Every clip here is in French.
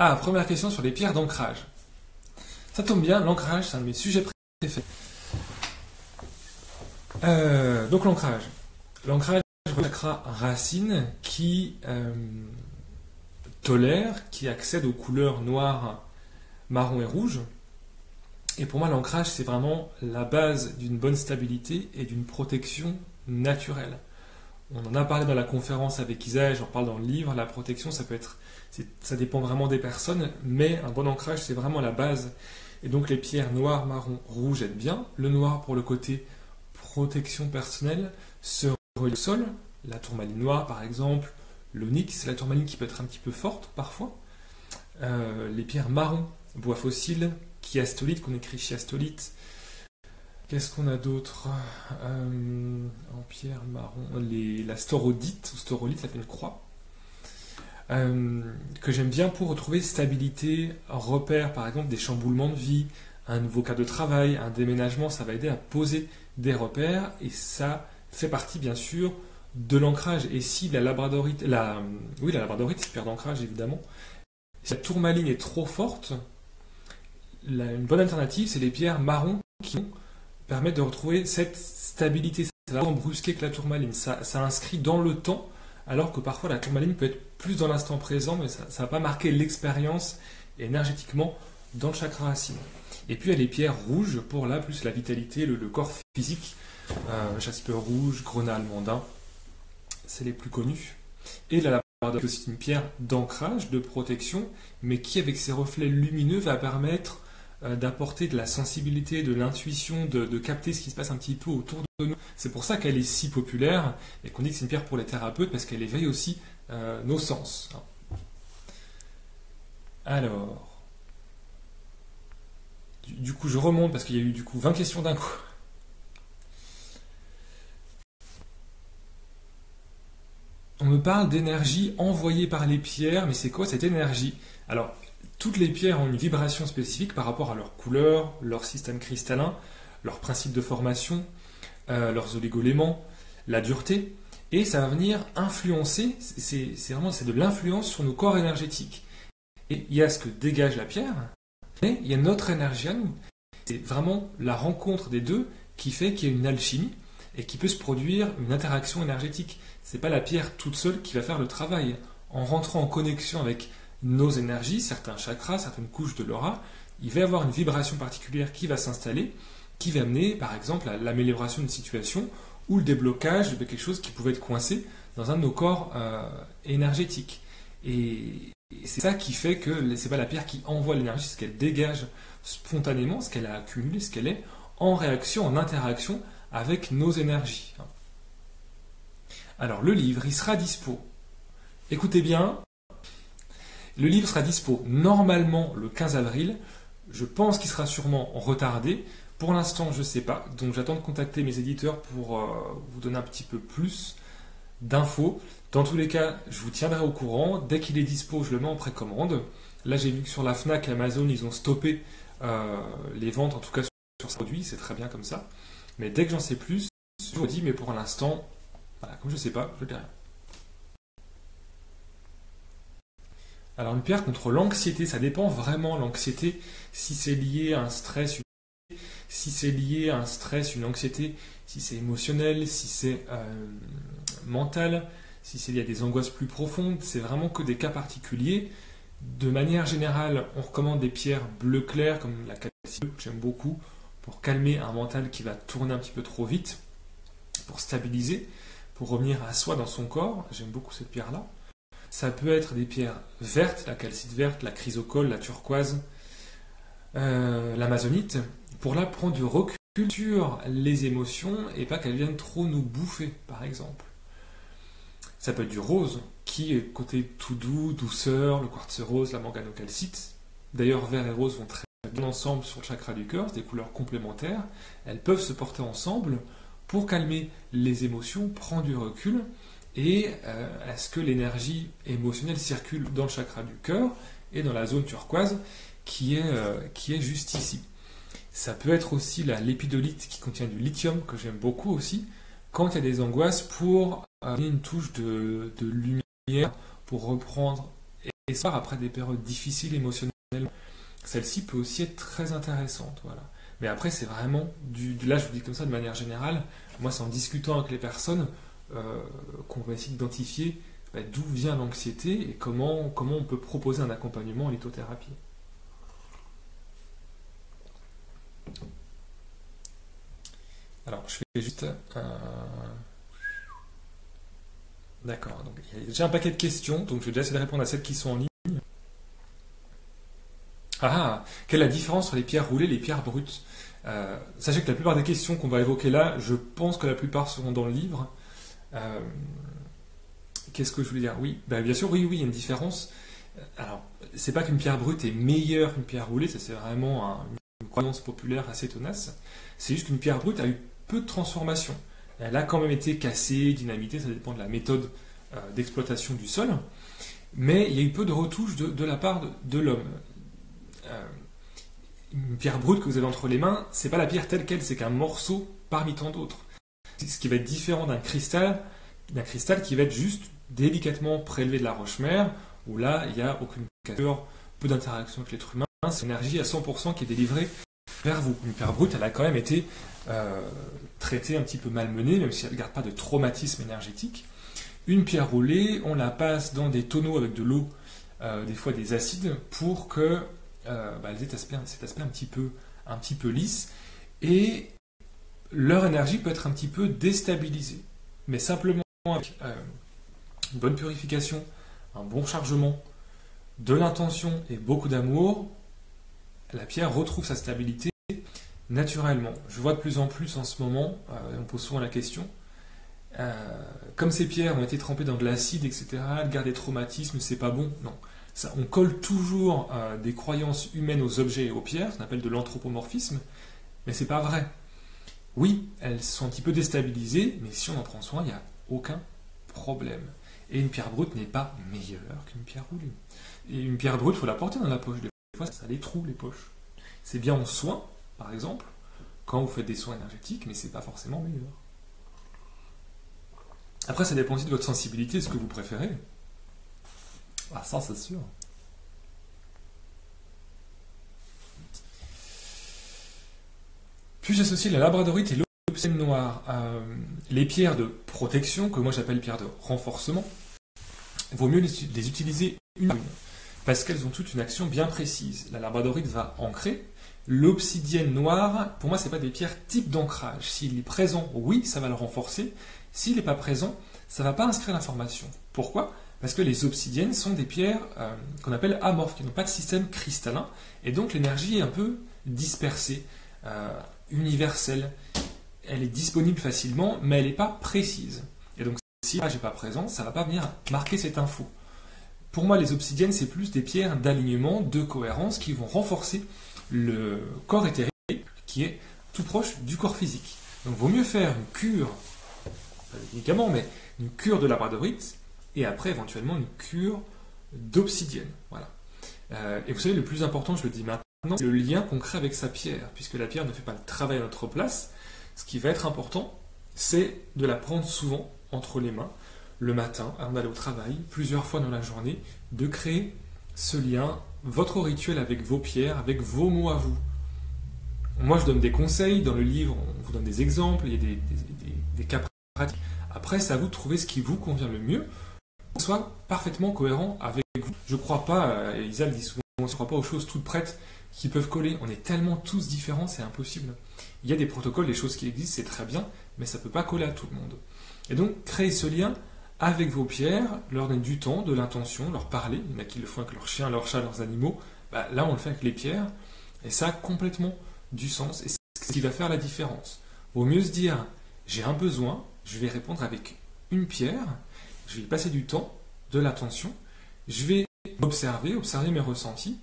Ah, première question sur les pierres d'ancrage. Ça tombe bien, l'ancrage, c'est un de mes sujets préférés. Donc l'ancrage. L'ancrage, le chakra racine qui tolère, qui accède aux couleurs noires, marron et rouge. Et pour moi, l'ancrage, c'est vraiment la base d'une bonne stabilité et d'une protection naturelle. On en a parlé dans la conférence avec Isa et j'en parle dans le livre. La protection, ça dépend vraiment des personnes, mais un bon ancrage, c'est vraiment la base. Et donc les pierres noires, marron, rouge aident bien. Le noir pour le côté protection personnelle, se relie au sol. La tourmaline noire, par exemple, l'onyx, la tourmaline qui peut être un petit peu forte parfois. Les pierres marron, bois fossile, chiastolite, qu'on écrit chiastolite. Qu'est-ce qu'on a d'autre en pierre marron? La staurodite, ou staurolite, ça fait une croix. Que j'aime bien pour retrouver stabilité, repère, par exemple, des chamboulements de vie, un nouveau cas de travail, un déménagement, ça va aider à poser des repères, et ça fait partie, bien sûr, de l'ancrage. Et si la labradorite, la labradorite, c'est pierre d'ancrage, évidemment, si la tourmaline est trop forte, une bonne alternative, c'est les pierres marron qui vont permettre de retrouver cette stabilité. Ça va pas brusquer que la tourmaline. Ça inscrit dans le temps, alors que parfois la tourmaline peut être plus dans l'instant présent, mais ça ne va pas marquer l'expérience énergétiquement dans le chakra racine. Et puis il y a les pierres rouges pour là, plus la vitalité, le corps physique. Jasper rouge, grenat allemandin, c'est les plus connus. Et la labradorite, c'est aussi une pierre d'ancrage, de protection, mais qui, avec ses reflets lumineux, va permettre d'apporter de la sensibilité, de l'intuition, de capter ce qui se passe un petit peu autour de nous. C'est pour ça qu'elle est si populaire et qu'on dit que c'est une pierre pour les thérapeutes parce qu'elle éveille aussi nos sens. Alors, du coup je remonte parce qu'il y a eu du coup 20 questions d'un coup. On me parle d'énergie envoyée par les pierres, mais c'est quoi cette énergie? Alors, toutes les pierres ont une vibration spécifique par rapport à leur couleur, leur système cristallin, leur principe de formation, leurs oligoéléments, la dureté, et ça va venir influencer, c'est de l'influence sur nos corps énergétiques. Et il y a ce que dégage la pierre, mais il y a notre énergie à nous. C'est vraiment la rencontre des deux qui fait qu'il y a une alchimie et qui peut se produire une interaction énergétique. C'est pas la pierre toute seule qui va faire le travail. En rentrant en connexion avec nos énergies, certains chakras, certaines couches de l'aura, il va y avoir une vibration particulière qui va s'installer, qui va amener par exemple à l'amélioration d'une situation ou le déblocage de quelque chose qui pouvait être coincé dans un de nos corps énergétiques. Et c'est ça qui fait que c'est pas la pierre qui envoie l'énergie, c'est ce qu'elle dégage spontanément, ce qu'elle a accumulé, ce qu'elle est en réaction, en interaction avec nos énergies. Alors le livre, il sera dispo. Écoutez bien, le livre sera dispo normalement le 15 avril. Je pense qu'il sera sûrement retardé. Pour l'instant, je ne sais pas. Donc j'attends de contacter mes éditeurs pour vous donner un petit peu plus d'infos. Dans tous les cas, je vous tiendrai au courant. Dès qu'il est dispo, je le mets en précommande. Là, j'ai vu que sur la Fnac et Amazon, ils ont stoppé les ventes, en tout cas sur ce produit. C'est très bien comme ça. Mais dès que j'en sais plus, je vous dis, mais pour l'instant, voilà, comme je ne sais pas, je ne dis rien. Alors une pierre contre l'anxiété, ça dépend vraiment l'anxiété, si c'est lié à un stress, une anxiété, si c'est émotionnel, si c'est mental, si c'est lié à des angoisses plus profondes, c'est vraiment que des cas particuliers. De manière générale, on recommande des pierres bleu clair comme la calcite, que j'aime beaucoup, pour calmer un mental qui va tourner un petit peu trop vite, pour stabiliser, pour revenir à soi dans son corps. J'aime beaucoup cette pierre-là. Ça peut être des pierres vertes, la calcite verte, la chrysocole, la turquoise, l'amazonite, pour là prendre du recul sur les émotions et pas qu'elles viennent trop nous bouffer, par exemple. Ça peut être du rose, qui est côté tout doux, douceur, le quartz rose, la manganocalcite. D'ailleurs, vert et rose vont très bien ensemble sur le chakra du cœur, c'est des couleurs complémentaires. Elles peuvent se porter ensemble pour calmer les émotions, prendre du recul. Et est-ce que l'énergie émotionnelle circule dans le chakra du cœur et dans la zone turquoise qui est juste ici. Ça peut être aussi l'épidolite qui contient du lithium, que j'aime beaucoup aussi, quand il y a des angoisses, pour donner une touche de lumière, pour reprendre et soir après des périodes difficiles émotionnellement. Celle-ci peut aussi être très intéressante, voilà. Mais après, c'est vraiment là, je vous dis comme ça de manière générale. Moi, c'est en discutant avec les personnes qu'on va essayer d'identifier d'où vient l'anxiété et comment on peut proposer un accompagnement en lithothérapie. Alors, je fais juste D'accord, donc il y a déjà un paquet de questions, donc je vais déjà essayer de répondre à celles qui sont en ligne. Ah, quelle est la différence entre les pierres roulées et les pierres brutes? Sachez que la plupart des questions qu'on va évoquer là, je pense que la plupart seront dans le livre. Euh, Qu'est-ce que je voulais dire? Oui, bien sûr, oui, il y a une différence. Alors, c'est pas qu'une pierre brute est meilleure qu'une pierre roulée, ça c'est vraiment une croyance populaire assez tenace. C'est juste qu'une pierre brute a eu peu de transformation. Elle a quand même été cassée, dynamitée, ça dépend de la méthode d'exploitation du sol, mais il y a eu peu de retouches de la part de l'homme. Une pierre brute que vous avez entre les mains, c'est pas la pierre telle qu'elle, c'est qu'un morceau parmi tant d'autres. Ce qui va être différent d'un cristal qui va être juste délicatement prélevé de la roche-mère, où là, il n'y a aucune cassure, peu d'interaction avec l'être humain, c'est l'énergie à 100% qui est délivrée vers vous. Une pierre brute, elle a quand même été traitée un petit peu malmenée, même si elle ne garde pas de traumatisme énergétique. Une pierre roulée, on la passe dans des tonneaux avec de l'eau, des fois des acides, pour que elles aient cet aspect un petit peu lisse, et leur énergie peut être un petit peu déstabilisée. Mais simplement avec une bonne purification, un bon chargement, de l'intention et beaucoup d'amour, la pierre retrouve sa stabilité naturellement. Je vois de plus en plus en ce moment, on pose souvent la question, comme ces pierres ont été trempées dans de l'acide, etc., elles gardent des traumatismes, c'est pas bon. Non. Ça, on colle toujours des croyances humaines aux objets et aux pierres, qu'on appelle de l'anthropomorphisme, mais c'est pas vrai. Oui, elles sont un petit peu déstabilisées, mais si on en prend soin, il n'y a aucun problème. Et une pierre brute n'est pas meilleure qu'une pierre roulée. Et une pierre brute, il faut la porter dans la poche. Des fois, ça les trouve, les poches. C'est bien en soins, par exemple, quand vous faites des soins énergétiques, mais c'est pas forcément meilleur. Après, ça dépend aussi de votre sensibilité, ce que vous préférez. Ah, ça, c'est sûr. Puis j'associe la labradorite et l'obsidienne noire. Les pierres de protection, que moi j'appelle pierres de renforcement, vaut mieux les utiliser une à une, parce qu'elles ont toutes une action bien précise. La labradorite va ancrer. L'obsidienne noire, pour moi, c'est pas des pierres type d'ancrage. S'il est présent, oui, ça va le renforcer. S'il n'est pas présent, ça ne va pas inscrire l'information. Pourquoi? Parce que les obsidiennes sont des pierres qu'on appelle amorphes, qui n'ont pas de système cristallin, et donc l'énergie est un peu dispersée, universelle. Elle est disponible facilement, mais elle n'est pas précise. Et donc, si l'image n'est pas présent, ça ne va pas venir marquer cette info. Pour moi, les obsidiennes, c'est plus des pierres d'alignement, de cohérence, qui vont renforcer le corps éthérique, qui est tout proche du corps physique. Donc, il vaut mieux faire une cure, pas de médicaments, mais une cure de labradorite, et après, éventuellement, une cure d'obsidienne. Voilà. Et vous savez, le plus important, je le dis maintenant, c'est le lien qu'on crée avec sa pierre, puisque la pierre ne fait pas le travail à notre place. Ce qui va être important, c'est de la prendre souvent entre les mains, le matin, avant d'aller au travail, plusieurs fois dans la journée, de créer ce lien, votre rituel avec vos pierres, avec vos mots à vous. Moi, je donne des conseils, dans le livre, on vous donne des exemples, il y a des cas pratiques. Après, c'est à vous de trouver ce qui vous convient le mieux, pour que ce soit parfaitement cohérent avec vous. Je ne crois pas, Isa le dit souvent, je ne crois pas aux choses toutes prêtes qui peuvent coller. On est tellement tous différents, c'est impossible. Il y a des protocoles, des choses qui existent, c'est très bien, mais ça ne peut pas coller à tout le monde. Et donc, créer ce lien avec vos pierres, leur donner du temps, de l'intention, leur parler. Il y en a qui le font avec leurs chiens, leurs chats, leurs animaux. Là, on le fait avec les pierres, et ça a complètement du sens, et c'est ce qui va faire la différence. Vaut mieux se dire, j'ai un besoin, je vais répondre avec une pierre, je vais y passer du temps, de l'attention, je vais observer mes ressentis,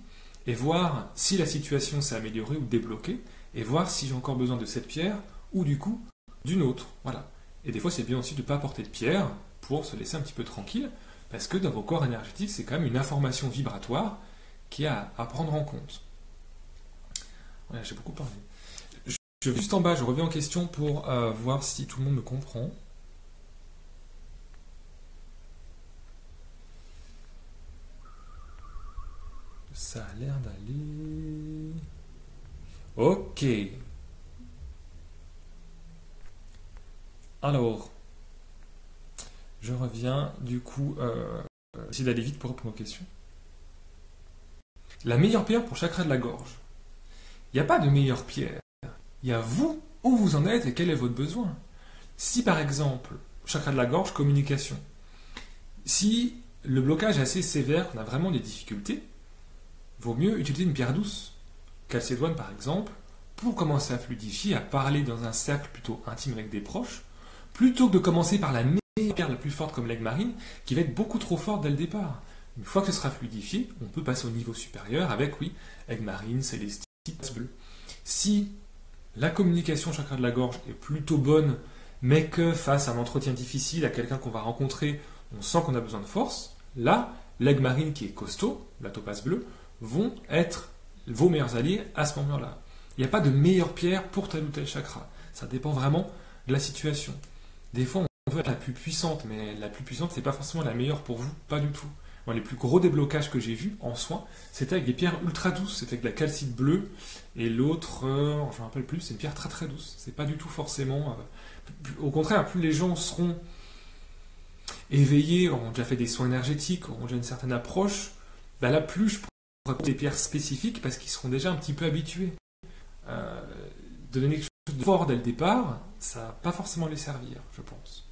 et voir si la situation s'est améliorée ou débloquée, et voir si j'ai encore besoin de cette pierre, ou du coup, d'une autre. Voilà. Et des fois, c'est bien aussi de ne pas porter de pierre, pour se laisser un petit peu tranquille, parce que dans vos corps énergétiques, c'est quand même une information vibratoire qui est à prendre en compte. Voilà, j'ai beaucoup parlé. Je vais juste en bas, je reviens en question pour voir si tout le monde me comprend. Ça a l'air d'aller... Ok. Alors, je reviens, du coup, essayer d'aller vite pour répondre aux questions. La meilleure pierre pour chakra de la gorge. Il n'y a pas de meilleure pierre. Il y a vous, où vous en êtes et quel est votre besoin. Si par exemple, chakra de la gorge, communication, si le blocage est assez sévère, qu'on a vraiment des difficultés, vaut mieux utiliser une pierre douce, calcédoine par exemple, pour commencer à fluidifier, à parler dans un cercle plutôt intime avec des proches, plutôt que de commencer par la meilleure pierre la plus forte comme l'aigle marine, qui va être beaucoup trop forte dès le départ. Une fois que ce sera fluidifié, on peut passer au niveau supérieur avec, oui, aigle marine, célestite, bleu. Si la communication chakra de la gorge est plutôt bonne, mais que face à un entretien difficile, à quelqu'un qu'on va rencontrer, on sent qu'on a besoin de force, là, l'aigle marine qui est costaud, la topaze bleue, vont être vos meilleurs alliés à ce moment-là. Il n'y a pas de meilleure pierre pour tel ou tel chakra. Ça dépend vraiment de la situation. Des fois, on veut être la plus puissante, mais la plus puissante, c'est pas forcément la meilleure pour vous, pas du tout. Moi, les plus gros déblocages que j'ai vus en soins, c'était avec des pierres ultra douces. C'était avec de la calcite bleue et l'autre, je ne me rappelle plus, c'est une pierre très très douce. C'est pas du tout forcément. Au contraire, plus les gens seront éveillés, auront déjà fait des soins énergétiques, auront déjà une certaine approche, bah là, plus je pourrais des pierres spécifiques parce qu'ils seront déjà un petit peu habitués. De donner quelque chose de fort dès le départ, ça va pas forcément les servir, je pense.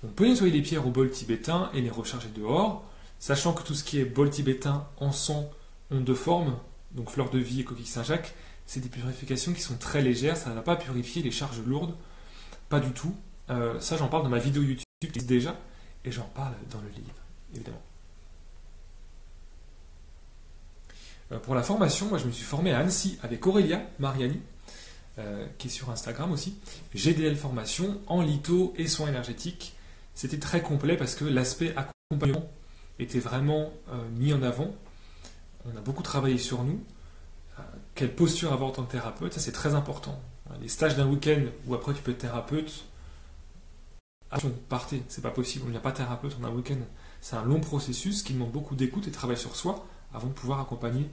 On peut nettoyer les pierres au bol tibétain et les recharger dehors, sachant que tout ce qui est bol tibétain, encens, onde de forme, donc fleur de vie et coquille Saint-Jacques, c'est des purifications qui sont très légères, ça ne va pas purifier les charges lourdes, pas du tout. Ça, j'en parle dans ma vidéo YouTube qui existe déjà, et j'en parle dans le livre, évidemment. Pour la formation, moi je me suis formé à Annecy avec Aurélia Mariani, qui est sur Instagram aussi, GDL formation en litho et soins énergétiques. C'était très complet parce que l'aspect accompagnement était vraiment mis en avant. On a beaucoup travaillé sur nous. Quelle posture avoir en tant que thérapeute, ça c'est très important. Les stages d'un week-end où après tu peux être thérapeute, attention, partez, c'est pas possible, on ne devient pas thérapeute en un week-end. C'est un long processus qui demande beaucoup d'écoute et de travail sur soi avant de pouvoir accompagner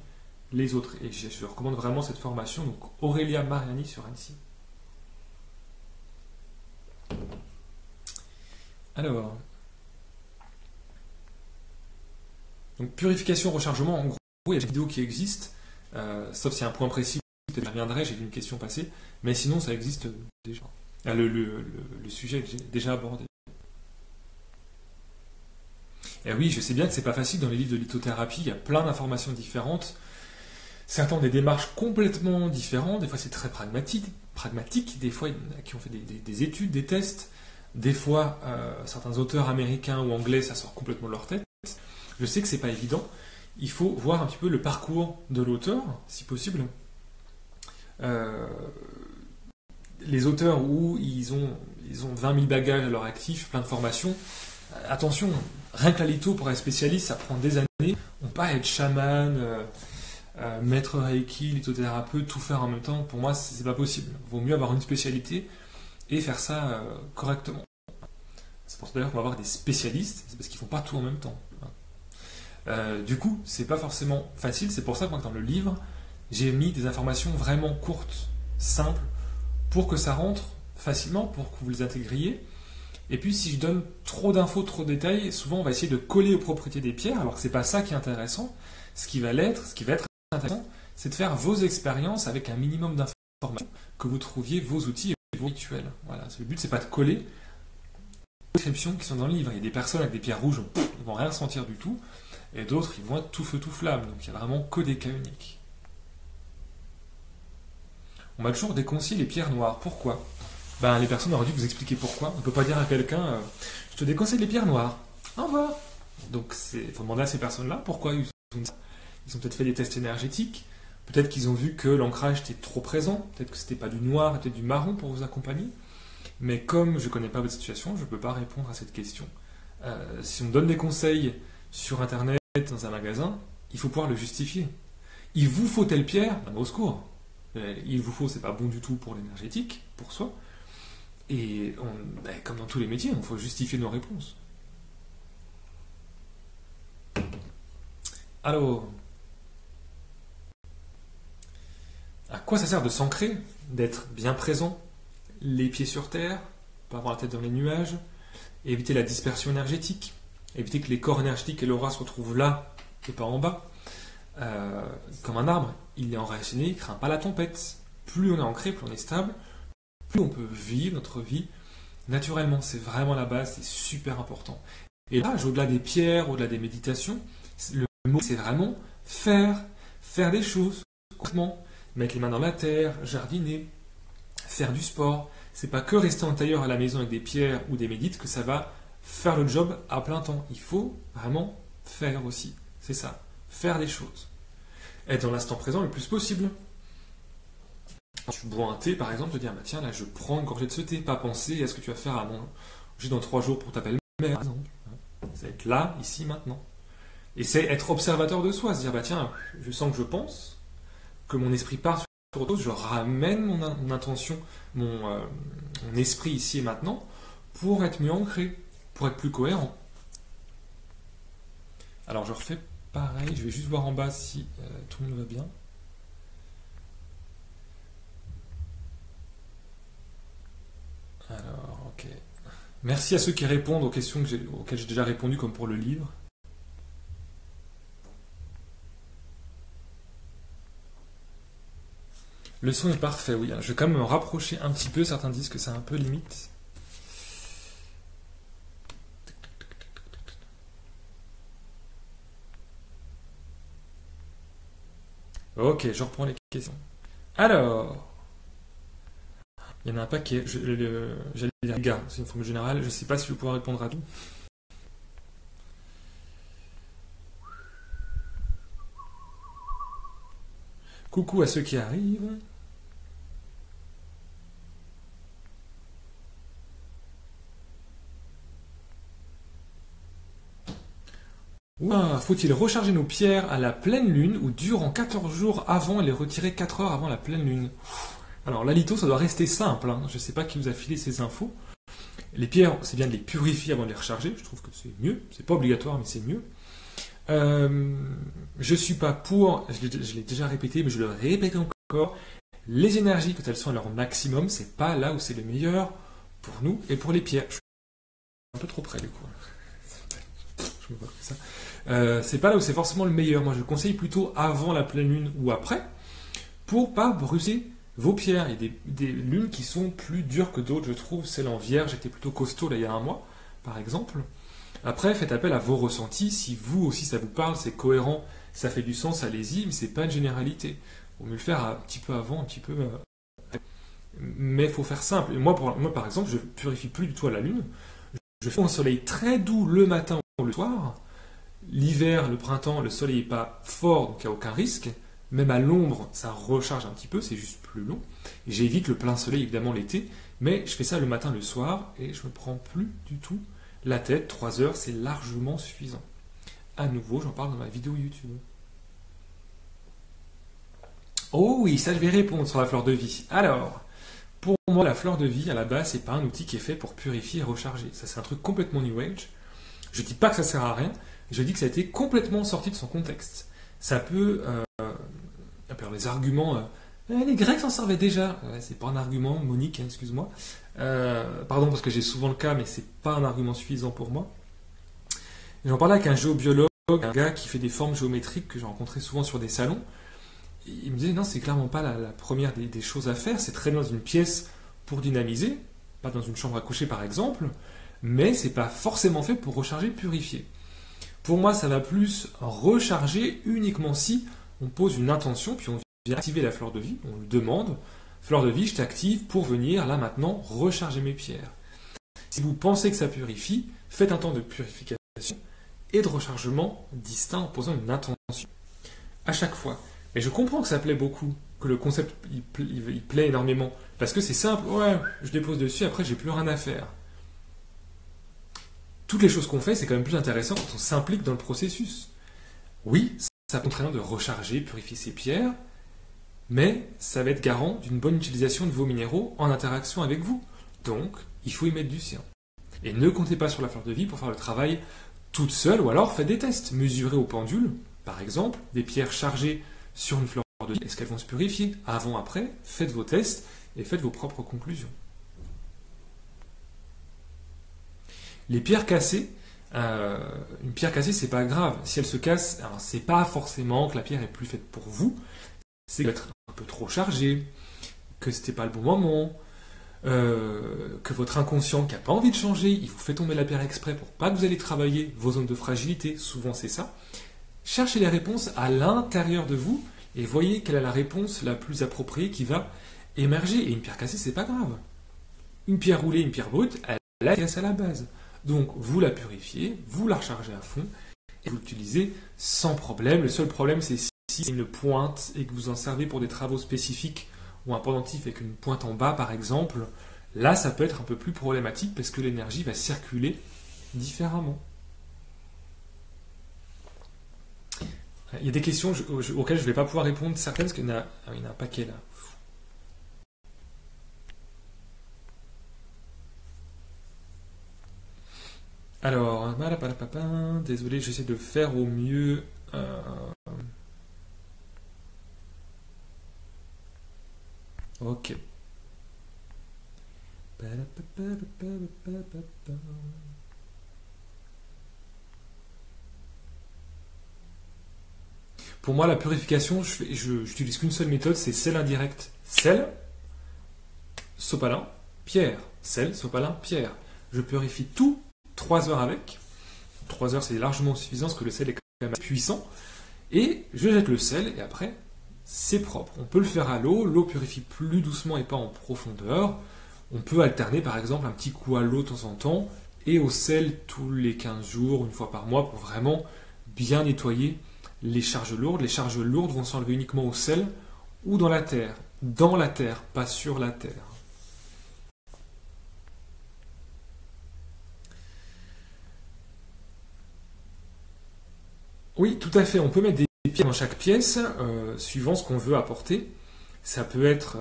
les autres. Et je recommande vraiment cette formation, donc Aurélia Mariani sur Annecy. Alors, donc purification, rechargement, en gros, il y a des vidéos qui existent, sauf s'il y a un point précis, peut-être je reviendrai, j'ai vu une question passer, mais sinon ça existe déjà. Le sujet que j'ai déjà abordé. Et oui, je sais bien que c'est pas facile dans les livres de lithothérapie, il y a plein d'informations différentes. Certains ont des démarches complètement différentes, des fois c'est très pragmatique, des fois il y en a qui ont fait des études, des tests, des fois certains auteurs américains ou anglais ça sort complètement de leur tête. Je sais que c'est pas évident, il faut voir un petit peu le parcours de l'auteur, si possible. Les auteurs où ils ont 20 000 bagages à leur actif, plein de formations, attention, rien que la litho pour être spécialiste, ça prend des années, on peut pas être chaman, maître reiki, lithothérapeute, tout faire en même temps, pour moi c'est pas possible. Il vaut mieux avoir une spécialité et faire ça correctement. C'est pour ça d'ailleurs qu'on va avoir des spécialistes, c'est parce qu'ils font pas tout en même temps. Du coup, c'est pas forcément facile, c'est pour ça que moi, dans le livre, j'ai mis des informations vraiment courtes, simples, pour que ça rentre facilement, pour que vous les intégriez. Et puis si je donne trop d'infos, trop de détails, souvent on va essayer de coller aux propriétés des pierres, alors que c'est pas ça qui est intéressant. Ce qui va être intéressant, c'est de faire vos expériences avec un minimum d'informations, que vous trouviez vos outils et vos rituels. Voilà, le but c'est pas de coller les descriptions qui sont dans le livre. Il y a des personnes avec des pierres rouges, ils vont rien ressentir du tout, et d'autres ils vont être tout feu tout flamme, donc il n'y a vraiment que des cas uniques. On m'a toujours déconseillé les pierres noires. Pourquoi ? Les personnes auraient dû vous expliquer pourquoi. On ne peut pas dire à quelqu'un je te déconseille les pierres noires. Au revoir. Donc il faut demander à ces personnes-là pourquoi ils ont ça. Ils ont peut-être fait des tests énergétiques. Peut-être qu'ils ont vu que l'ancrage était trop présent. Peut-être que c'était pas du noir, peut-être du marron pour vous accompagner. Mais comme je ne connais pas votre situation, je ne peux pas répondre à cette question. Si on me donne des conseils sur Internet, dans un magasin, il faut pouvoir le justifier. Il vous faut telle pierre, au secours. Il vous faut, c'est pas bon du tout pour l'énergétique, pour soi. Et comme dans tous les métiers, il faut justifier nos réponses. Alors, à quoi ça sert de s'ancrer, d'être bien présent, les pieds sur terre, pas avoir la tête dans les nuages, éviter la dispersion énergétique, éviter que les corps énergétiques et l'aura se retrouvent là et pas en bas. Comme un arbre, il est enraciné, il ne craint pas la tempête. Plus on est ancré, plus on est stable, plus on peut vivre notre vie naturellement. C'est vraiment la base, c'est super important. Et là, au-delà des pierres, au-delà des méditations, le mot c'est vraiment faire des choses concrètement, mettre les mains dans la terre, jardiner, faire du sport. C'est pas que rester en tailleur à la maison avec des pierres ou des médites que ça va faire le job à plein temps. Il faut vraiment faire aussi. C'est ça, faire des choses. Être dans l'instant présent le plus possible. Quand tu bois un thé, par exemple, te dire, bah, tiens, là, je prends une gorgée de ce thé, pas penser à ce que tu vas faire à manger dans 3 jours pour ta belle-mère, par exemple. Ça va être là, ici, maintenant. Et c'est être observateur de soi, se dire, bah tiens, je sens que je pense, que mon esprit part sur autre chose, je ramène mon intention, mon esprit ici et maintenant, pour être mieux ancré, pour être plus cohérent. Alors je refais pareil, je vais juste voir en bas si tout le monde va bien. Alors, ok. Merci à ceux qui répondent aux questions auxquelles j'ai déjà répondu, comme pour le livre. Le son est parfait, oui. Je vais quand même me rapprocher un petit peu. Certains disent que c'est un peu limite. Ok, je reprends les questions. Alors, il y en a un paquet. J'allais dire les gars, c'est une formule générale. Je ne sais pas si je vais pouvoir répondre à tout. Coucou à ceux qui arrivent. Ouah, faut-il recharger nos pierres à la pleine lune ou durant 14 jours avant et les retirer 4 heures avant la pleine lune? Alors, la litho, ça doit rester simple. Je ne sais pas qui vous a filé ces infos. Les pierres, c'est bien de les purifier avant de les recharger. Je trouve que c'est mieux. C'est pas obligatoire, mais c'est mieux. Je suis pas pour, je l'ai déjà répété, mais je le répète encore. Les énergies, quand elles sont à leur maximum, c'est pas là où c'est le meilleur pour nous et pour les pierres. Je suis un peu trop près, du coup. Je me vois comme ça. C'est pas là où c'est forcément le meilleur. Moi, je conseille plutôt avant la pleine lune ou après, pour pas brûler vos pierres. Il y a des lunes qui sont plus dures que d'autres, je trouve. Celle en vierge était plutôt costaud là, il y a un mois, par exemple. Après, faites appel à vos ressentis. Si vous aussi ça vous parle, c'est cohérent, ça fait du sens, allez-y, mais c'est pas une généralité. Il vaut mieux le faire un petit peu avant, un petit peu. Mais il faut faire simple. Et moi, par exemple, je purifie plus du tout à la lune. Je fais un soleil très doux le matin ou le soir. L'hiver, le printemps, le soleil n'est pas fort, donc il n'y a aucun risque. Même à l'ombre, ça recharge un petit peu, c'est juste plus long. Et j'évite le plein soleil, évidemment, l'été. Mais je fais ça le matin, le soir, et je me prends plus du tout la tête. 3 heures, c'est largement suffisant. À nouveau, j'en parle dans ma vidéo YouTube. Oh oui, ça je vais répondre sur la fleur de vie. Alors, pour moi, la fleur de vie, à la base, c'est pas un outil qui est fait pour purifier et recharger. Ça, c'est un truc complètement New Age. Je dis pas que ça sert à rien, je dis que ça a été complètement sorti de son contexte. Ça peut... alors les arguments... les Grecs s'en servaient déjà. C'est pas un argument, Monique, excuse-moi. Pardon, parce que j'ai souvent le cas, mais c'est pas un argument suffisant pour moi. J'en parlais avec un géobiologue, un gars qui fait des formes géométriques que j'ai rencontré souvent sur des salons. Il me disait, non, c'est clairement pas la première des choses à faire. C'est très bien dans une pièce pour dynamiser, pas dans une chambre à coucher par exemple, mais c'est pas forcément fait pour recharger, purifier. Pour moi, ça va plus recharger uniquement si on pose une intention, puis on vient activer la fleur de vie, on le demande, fleur de vie, je t'active pour venir, là maintenant, recharger mes pierres. Si vous pensez que ça purifie, faites un temps de purification et de rechargement distinct en posant une intention à chaque fois. Et je comprends que ça plaît beaucoup, que le concept il plaît énormément, parce que c'est simple, ouais, je dépose dessus, après j'ai plus rien à faire. Toutes les choses qu'on fait, c'est quand même plus intéressant quand on s'implique dans le processus. Oui, ça contraint de recharger, purifier ses pierres, mais ça va être garant d'une bonne utilisation de vos minéraux en interaction avec vous. Donc, il faut y mettre du sien. Et ne comptez pas sur la fleur de vie pour faire le travail toute seule, ou alors faites des tests. Mesurez au pendule, Par exemple, des pierres chargées sur une fleur de lys, est-ce qu'elles vont se purifier? Avant, après, faites vos tests et faites vos propres conclusions. Les pierres cassées, une pierre cassée, c'est pas grave. Si elle se casse, alors c'est pas forcément que la pierre est plus faite pour vous, c'est qu'elle est un peu trop chargée, que c'était pas le bon moment, que votre inconscient qui n'a pas envie de changer, il vous fait tomber la pierre exprès pour pas que vous allez travailler vos zones de fragilité, souvent c'est ça. Cherchez les réponses à l'intérieur de vous et voyez quelle est la réponse la plus appropriée qui va émerger. Et une pierre cassée, c'est pas grave. Une pierre roulée, une pierre brute, elle a cassé à la base. Donc vous la purifiez, vous la rechargez à fond et vous l'utilisez sans problème. Le seul problème, c'est si c'est une pointe et que vous en servez pour des travaux spécifiques ou un pendentif avec une pointe en bas par exemple, là ça peut être un peu plus problématique parce que l'énergie va circuler différemment. Il y a des questions auxquelles je ne vais pas pouvoir répondre, certaines parce qu'il y en a un paquet là. Alors, désolé, j'essaie de faire au mieux. Ok. Pour moi, la purification, j'utilise qu'une seule méthode, c'est sel indirect. Sel, sopalin, pierre. Sel, sopalin, pierre. Je purifie tout 3 heures avec. 3 heures, c'est largement suffisant parce que le sel est quand même puissant. Et je jette le sel et après, c'est propre. On peut le faire à l'eau. L'eau purifie plus doucement et pas en profondeur. On peut alterner par exemple un petit coup à l'eau de temps en temps et au sel tous les 15 jours, une fois par mois, pour vraiment bien nettoyer les charges lourdes. Les charges lourdes vont s'enlever uniquement au sel ou dans la terre. Dans la terre, pas sur la terre. Oui, tout à fait. On peut mettre des pierres dans chaque pièce, suivant ce qu'on veut apporter. Ça peut être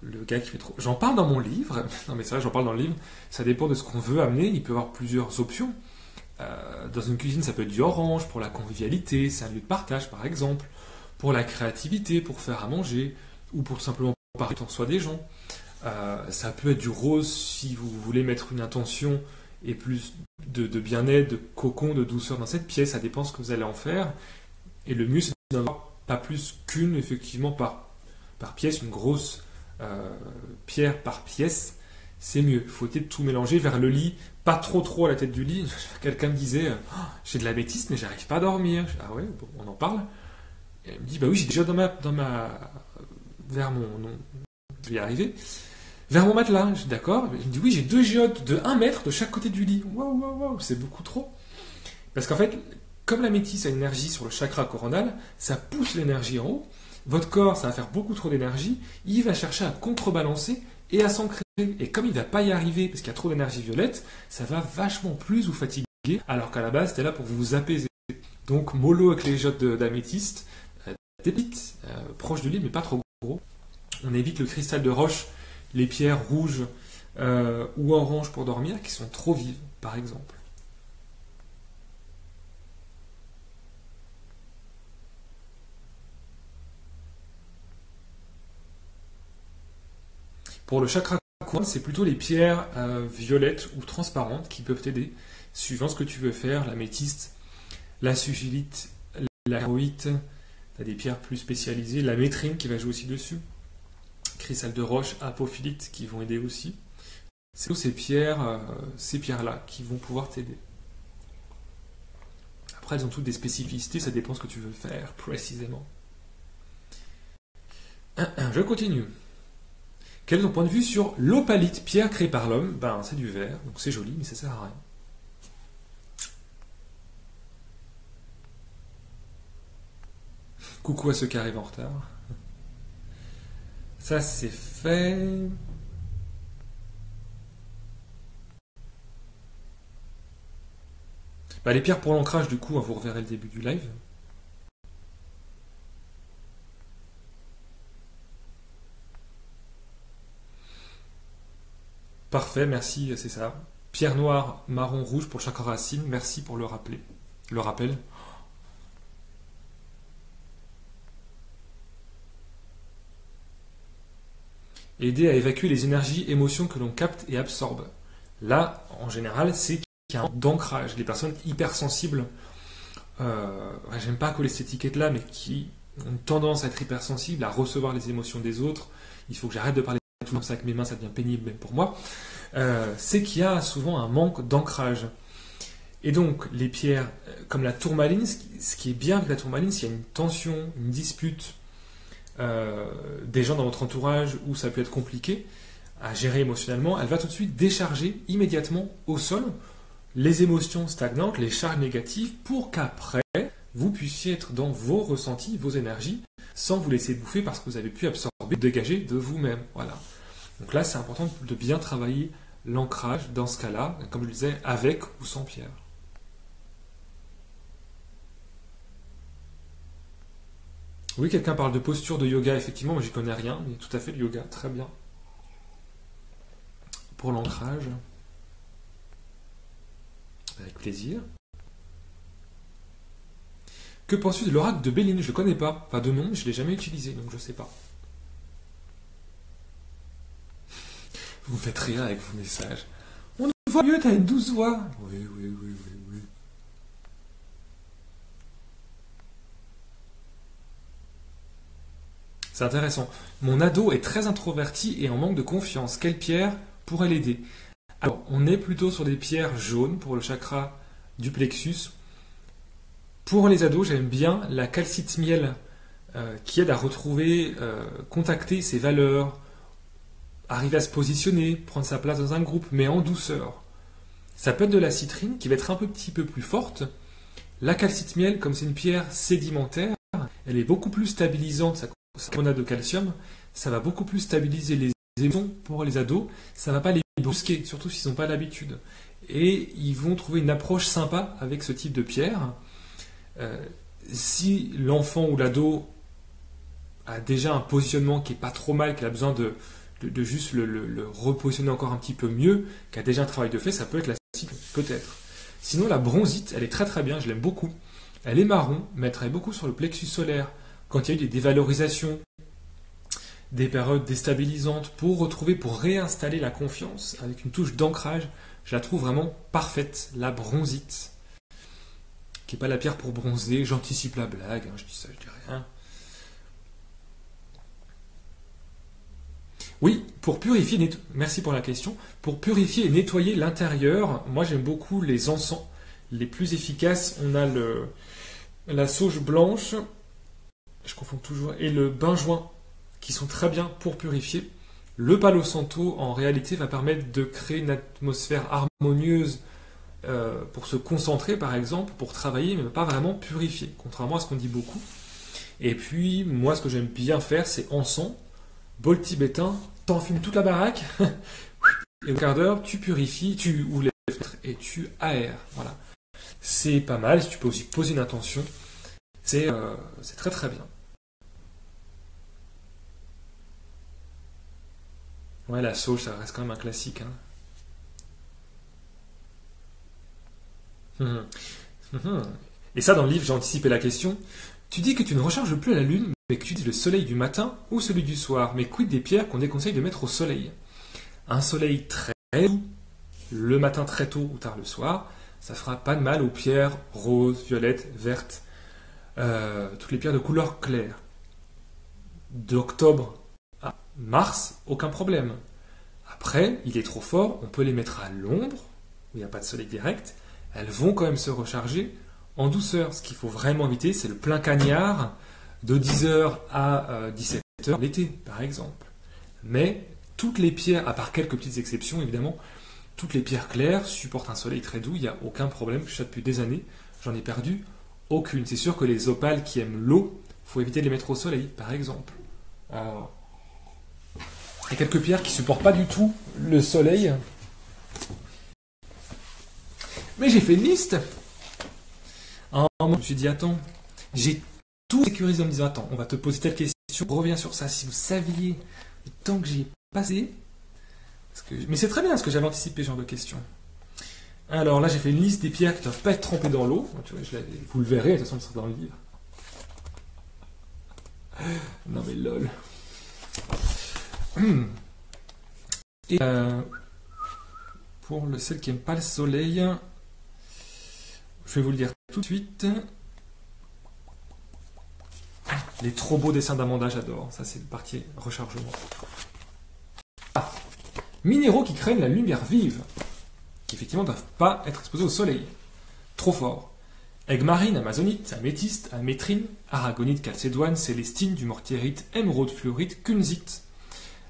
le gars qui fait trop. J'en parle dans mon livre. Non, mais c'est vrai, j'en parle dans le livre. Ça dépend de ce qu'on veut amener. Il peut y avoir plusieurs options. Dans une cuisine, ça peut être du orange pour la convivialité. C'est un lieu de partage, par exemple. Pour la créativité, pour faire à manger. Ou pour simplement parler en soi des gens. Ça peut être du rose si vous voulez mettre une intention et plus de bien-être, de cocon, de douceur dans cette pièce. Ça dépend ce que vous allez en faire. Et le mieux, c'est d'avoir pas plus qu'une, effectivement, par pièce, une grosse pierre par pièce. C'est mieux. Il faut essayer de tout mélanger vers le lit, pas trop à la tête du lit. Quelqu'un me disait oh, j'ai de l'améthyste, mais j'arrive pas à dormir. Ah ouais, bon, on en parle. Et elle me dit bah oui, j'ai déjà vers mon. Non, je vais y arriver. Vers mon matelas, je dis d'accord. Il me dit oui, j'ai 2 géodes de 1 mètre de chaque côté du lit. Waouh, c'est beaucoup trop. Parce qu'en fait, comme la métisse a une énergie sur le chakra coronal, ça pousse l'énergie en haut. Votre corps, ça va faire beaucoup trop d'énergie. Il va chercher à contrebalancer et à s'ancrer. Et comme il ne va pas y arriver parce qu'il y a trop d'énergie violette, ça va vachement plus vous fatiguer. Alors qu'à la base, c'était là pour vous apaiser. Donc, mollo avec les géodes d'améthyste, des petites, proches du lit, mais pas trop gros. On évite le cristal de roche, les pierres rouges ou oranges pour dormir qui sont trop vives, par exemple. Pour le chakra couronne, c'est plutôt les pierres violettes ou transparentes qui peuvent t'aider, suivant ce que tu veux faire, l'améthyste, la sugilite, la héroïte, tu as des pierres plus spécialisées, la métrine qui va jouer aussi dessus, cristal de roche, apophilite qui vont aider aussi. C'est ces pierres-là qui vont pouvoir t'aider. Après, elles ont toutes des spécificités, ça dépend ce que tu veux faire précisément. Je continue. Quel est ton point de vue sur l'opalite, pierre créée par l'homme? Ben, c'est du verre, donc c'est joli, mais ça sert à rien. Coucou à ceux qui arrivent en retard. Ça, c'est fait. Bah, les pierres pour l'ancrage, du coup, hein, vous reverrez le début du live. Parfait, merci, c'est ça. Pierre noire, marron, rouge pour le chakra racine. Merci pour le rappel. aider à évacuer les énergies, émotions que l'on capte et absorbe. Là, en général, c'est qu'il y a un d'ancrage. Les personnes hypersensibles, j'aime pas coller cette étiquette-là, mais qui ont une tendance à être hypersensibles, à recevoir les émotions des autres. Il faut que j'arrête de parler tout comme ça avec mes mains, ça devient pénible même pour moi. C'est qu'il y a souvent un manque d'ancrage. Et donc, les pierres comme la tourmaline, ce qui est bien avec la tourmaline, s'il y a une tension, une dispute, des gens dans votre entourage où ça peut être compliqué à gérer émotionnellement, elle va tout de suite décharger immédiatement au sol les émotions stagnantes, les charges négatives, pour qu'après, vous puissiez être dans vos ressentis, vos énergies, sans vous laisser bouffer parce que vous avez pu absorber, dégager de vous-même. Voilà. Donc là, c'est important de bien travailler l'ancrage dans ce cas-là, comme je le disais, avec ou sans pierre. Oui, quelqu'un parle de posture de yoga, effectivement, moi j'y connais rien, mais tout à fait le yoga, très bien. Pour l'ancrage, avec plaisir. Que penses-tu de l'oracle de Béline? Je ne le connais pas, pas de nom, mais je ne l'ai jamais utilisé, donc je ne sais pas. Vous me faites rire avec vos messages. On ne voit mieux, t'as une douce voix. Oui. C'est intéressant. Mon ado est très introverti et en manque de confiance. Quelle pierre pourrait l'aider? Alors, on est plutôt sur des pierres jaunes pour le chakra du plexus. Pour les ados, j'aime bien la calcite miel qui aide à retrouver, contacter ses valeurs, arriver à se positionner, prendre sa place dans un groupe, mais en douceur. Ça peut être de la citrine qui va être un petit peu plus forte. La calcite miel, comme c'est une pierre sédimentaire, elle est beaucoup plus stabilisante, sa carbonate de calcium, ça va beaucoup plus stabiliser les émotions pour les ados, ça ne va pas les brusquer, surtout s'ils n'ont pas l'habitude. Et ils vont trouver une approche sympa avec ce type de pierre. Si l'enfant ou l'ado a déjà un positionnement qui n'est pas trop mal, qu'il a besoin de juste le repositionner encore un petit peu mieux, qui a déjà un travail de fait, ça peut être la cible, peut-être. Sinon, la bronzite, elle est très très bien, je l'aime beaucoup. Elle est marron, mais elle travaille beaucoup sur le plexus solaire. Quand il y a eu des dévalorisations, des périodes déstabilisantes, pour réinstaller la confiance avec une touche d'ancrage, je la trouve vraiment parfaite, la bronzite. Qui n'est pas la pierre pour bronzer, j'anticipe la blague, je dis ça, je dis rien. Oui, pour purifier, merci pour la question, pour purifier et nettoyer l'intérieur, moi j'aime beaucoup les encens, les plus efficaces, on a la sauge blanche, je confonds toujours, et le benjoin, qui sont très bien pour purifier. Le palo santo, en réalité, va permettre de créer une atmosphère harmonieuse pour se concentrer, par exemple, pour travailler, mais pas vraiment purifier, contrairement à ce qu'on dit beaucoup. Et puis, moi, ce que j'aime bien faire, c'est encens, bol tibétain, t'enfumes toute la baraque, et au quart d'heure, tu purifies, tu ouvres les fenêtres et tu aères. Voilà. C'est pas mal, tu peux aussi poser une intention. C'est très très bien. Ouais, la sauge, ça reste quand même un classique. Hein. Et ça, dans le livre, j'ai anticipé la question. Tu dis que tu ne recharges plus la lune, mais que tu utilises le soleil du matin ou celui du soir. Mais quid des pierres qu'on déconseille de mettre au soleil? Un soleil très doux, le matin très tôt ou tard le soir, ça fera pas de mal aux pierres roses, violettes, vertes, toutes les pierres de couleur claire. D'octobre à mars, aucun problème. Après, il est trop fort, on peut les mettre à l'ombre, où il n'y a pas de soleil direct, elles vont quand même se recharger en douceur. Ce qu'il faut vraiment éviter, c'est le plein cagnard de 10h à 17h l'été, par exemple. Mais toutes les pierres, à part quelques petites exceptions évidemment, toutes les pierres claires supportent un soleil très doux, il n'y a aucun problème, je fais ça depuis des années, j'en ai perdu aucune. C'est sûr que les opales qui aiment l'eau, il faut éviter de les mettre au soleil, par exemple. Alors, il y a quelques pierres qui ne supportent pas du tout le soleil. Mais j'ai fait une liste. Je me suis dit, attends, j'ai tout sécurisé en me disant, attends, on va te poser telle question, reviens sur ça. Si vous saviez le temps que j'y ai passé. Mais c'est très bien ce que j'avais anticipé, ce genre de questions. Alors là, j'ai fait une liste des pierres qui ne doivent pas être trempées dans l'eau. Vous le verrez, de toute façon, ce sera dans le livre. Non mais lol. Et pour celles qui n'aiment pas le soleil, je vais vous le dire tout de suite. Les trop beaux dessins d'Amanda, j'adore. Ça, c'est le partie rechargement. Ah. Minéraux qui craignent la lumière vive, qui effectivement ne doivent pas être exposés au soleil. Trop fort. Aigue marine, amazonite, améthyste, amétrine, aragonite, calcédoine, célestine, du mortierite, émeraude, fluorite, kunzite.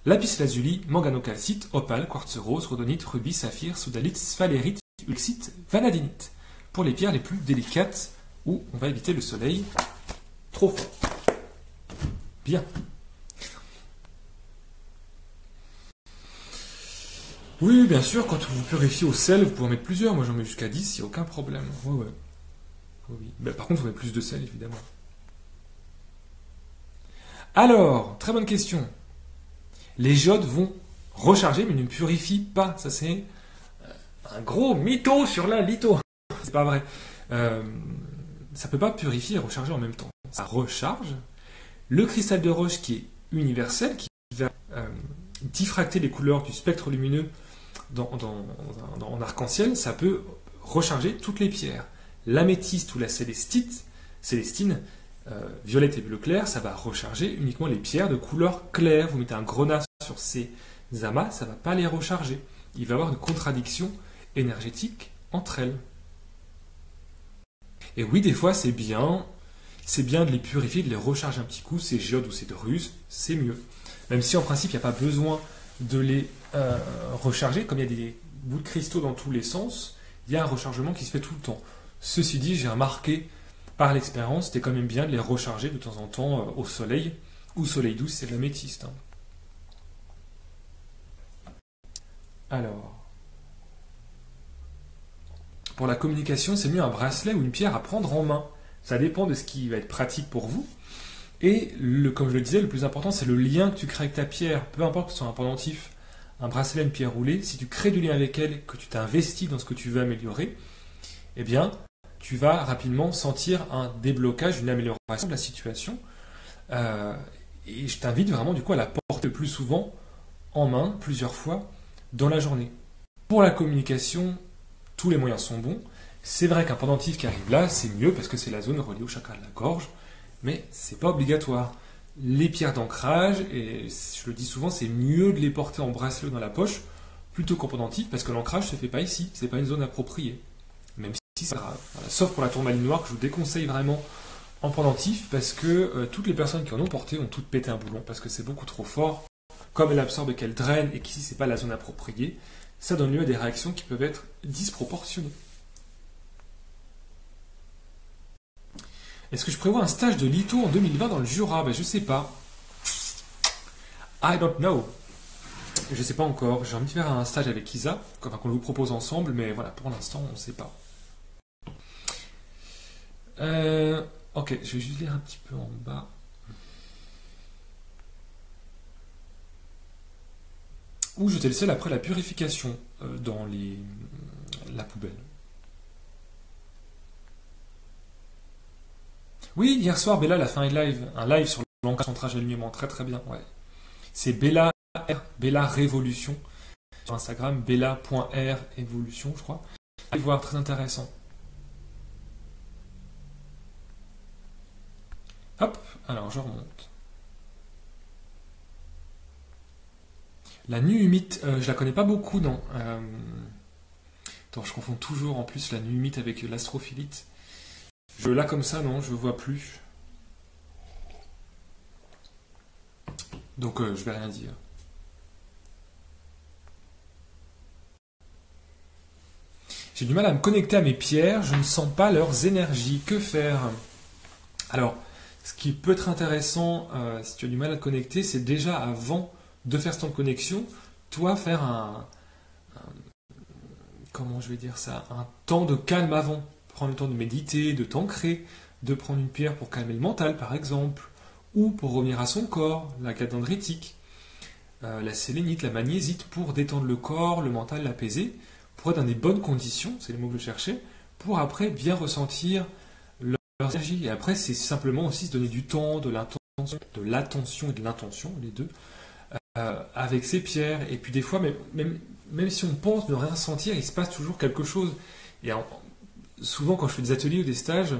Lapis lazuli, manganocalcite, opale, quartz rose, rhodonite, rubis, saphir, sodalite, sphalérite, ulxite, vanadinite. Pour les pierres les plus délicates, où on va éviter le soleil trop fort. Bien. Oui, bien sûr, quand vous purifiez au sel, vous pouvez en mettre plusieurs. Moi, j'en mets jusqu'à 10, il n'y a aucun problème. Ouais. Oui. Mais par contre, vous mettez plus de sel, évidemment. Alors, très bonne question. Les géodes vont recharger, mais ne purifient pas. Ça, c'est un gros mytho sur la litho. C'est pas vrai. Ça peut pas purifier et recharger en même temps. Ça recharge. Le cristal de roche qui est universel, qui va diffracter les couleurs du spectre lumineux en arc-en-ciel, ça peut recharger toutes les pierres. L'améthyste ou la célestine, violette et bleu clair, ça va recharger uniquement les pierres de couleur claire. Vous mettez un grenat sur ces amas, ça ne va pas les recharger. Il va y avoir une contradiction énergétique entre elles. Et oui, des fois, c'est bien de les purifier, de les recharger un petit coup, ces géodes ou ces druses, c'est mieux. Même si en principe, il n'y a pas besoin de les recharger, comme il y a des bouts de cristaux dans tous les sens, il y a un rechargement qui se fait tout le temps. Ceci dit, j'ai remarqué par l'expérience, c'était quand même bien de les recharger de temps en temps au soleil, ou soleil doux, c'est de l'améthyste. Alors, pour la communication, c'est mieux un bracelet ou une pierre à prendre en main. Ça dépend de ce qui va être pratique pour vous. Et comme je le disais, le plus important, c'est le lien que tu crées avec ta pierre. Peu importe que ce soit un pendentif, un bracelet, une pierre roulée, si tu crées du lien avec elle, que tu t'investis dans ce que tu veux améliorer, eh bien, tu vas rapidement sentir un déblocage, une amélioration de la situation. Et je t'invite vraiment du coup à la porter le plus souvent en main, plusieurs fois, dans la journée. Pour la communication, tous les moyens sont bons. C'est vrai qu'un pendentif qui arrive là, c'est mieux parce que c'est la zone reliée au chakra de la gorge, mais c'est pas obligatoire. Les pierres d'ancrage, et je le dis souvent, c'est mieux de les porter en bracelet ou dans la poche plutôt qu'en pendentif parce que l'ancrage se fait pas ici, c'est pas une zone appropriée. Même si c'est grave. Voilà. Sauf pour la tourmaline noire que je vous déconseille vraiment en pendentif parce que toutes les personnes qui en ont porté ont toutes pété un boulon parce que c'est beaucoup trop fort. Comme elle absorbe et qu'elle draine et qu'ici c'est pas la zone appropriée, ça donne lieu à des réactions qui peuvent être disproportionnées. Est-ce que je prévois un stage de litho en 2020 dans le Jura? Je sais pas. I don't know. Je sais pas encore. J'ai envie de faire un stage avec Isa, qu'on vous propose ensemble, mais voilà, pour l'instant, on ne sait pas. Ok, je vais juste lire un petit peu en bas. Ou jeter le sel après la purification dans la poubelle. Oui, hier soir, Bella elle a fait un live sur l'ancrage centrage alignement, très très bien. Ouais. C'est Bella Révolution sur Instagram, bella.r-évolution, je crois. Allez voir, très intéressant. Hop, alors je remonte. La nuhumite, je la connais pas beaucoup, non. Attends, je confonds toujours en plus la nuhumite avec l'astrophyllite. Là comme ça, non, je vois plus. Donc je vais rien dire. J'ai du mal à me connecter à mes pierres, je ne sens pas leurs énergies. Que faire? Alors, ce qui peut être intéressant, si tu as du mal à te connecter, c'est déjà avant de faire ce temps de connexion, toi faire comment je vais dire ça, un temps de calme avant. Prendre le temps de méditer, de t'ancrer, de prendre une pierre pour calmer le mental par exemple, ou pour revenir à son corps, la dendritique, la sélénite, la magnésite, pour détendre le corps, le mental, l'apaiser, pour être dans des bonnes conditions, c'est le mot que je cherchais, pour après bien ressentir leur énergie. Et après, c'est simplement aussi se donner du temps, de l'attention et de l'intention, les deux, avec ces pierres. Et puis des fois, même si on pense ne rien sentir, il se passe toujours quelque chose. Et souvent, quand je fais des ateliers ou des stages,